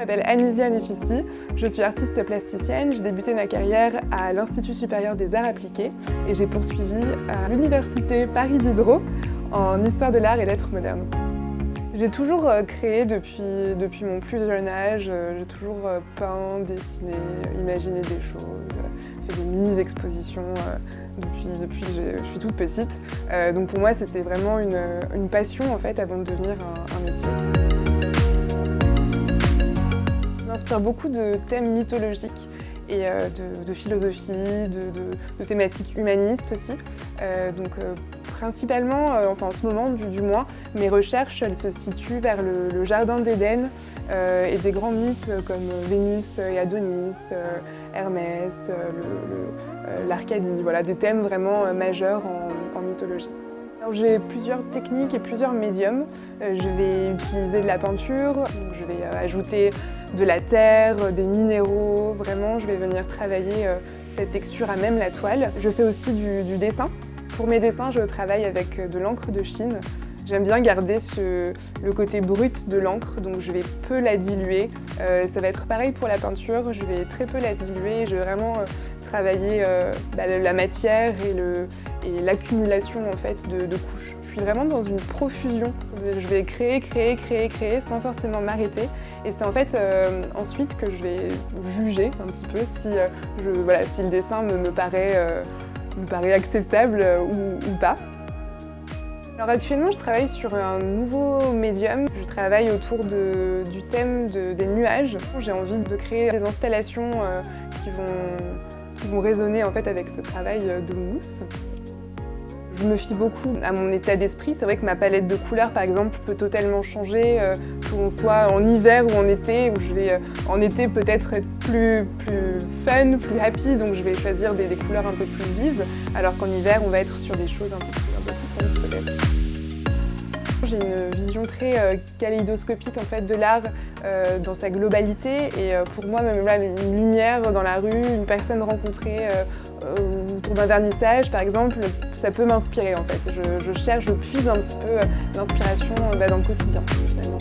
Je m'appelle Anisia Nefissi, je suis artiste plasticienne. J'ai débuté ma carrière à l'Institut supérieur des arts appliqués et j'ai poursuivi à l'Université Paris Diderot en histoire de l'art et lettres modernes. J'ai toujours créé depuis mon plus jeune âge. J'ai toujours peint, dessiné, imaginé des choses, fait des mini-expositions depuis que je suis toute petite. Donc pour moi, c'était vraiment une passion en fait avant de devenir un métier. Je m'inspire beaucoup de thèmes mythologiques et de philosophie, de thématiques humanistes aussi. Principalement, enfin en ce moment du moins, mes recherches elles se situent vers le jardin d'Éden et des grands mythes comme Vénus et Adonis, Hermès, l'Arcadie, voilà, des thèmes vraiment majeurs en mythologie. J'ai plusieurs techniques et plusieurs médiums. Je vais utiliser de la peinture, donc je vais ajouter de la terre, des minéraux, vraiment je vais venir travailler cette texture à même la toile. Je fais aussi du dessin. Pour mes dessins, je travaille avec de l'encre de Chine. J'aime bien garder le côté brut de l'encre, donc je vais peu la diluer. Ça va être pareil pour la peinture, je vais très peu la diluer. Je vais vraiment travailler la matière et l'accumulation en fait, de couches. Je suis vraiment dans une profusion. Je vais créer sans forcément m'arrêter. Et c'est en fait ensuite que je vais juger un petit peu si le dessin me paraît acceptable ou pas. Alors actuellement, je travaille sur un nouveau médium. Je travaille autour du thème des nuages. J'ai envie de créer des installations qui vont résonner en fait avec ce travail de mousse. Je me fie beaucoup à mon état d'esprit. C'est vrai que ma palette de couleurs, par exemple, peut totalement changer, qu'on soit en hiver ou en été, où je vais en été peut-être être plus fun, plus happy, donc je vais choisir des couleurs un peu plus vives, alors qu'en hiver, on va être sur des choses un peu plus sombres peut-être. J'ai une vision très kaléidoscopique en fait, de l'art dans sa globalité et pour moi, même là, une lumière dans la rue, une personne rencontrée autour d'un vernissage par exemple, ça peut m'inspirer en fait. Je cherche, je puise un petit peu l'inspiration dans le quotidien finalement.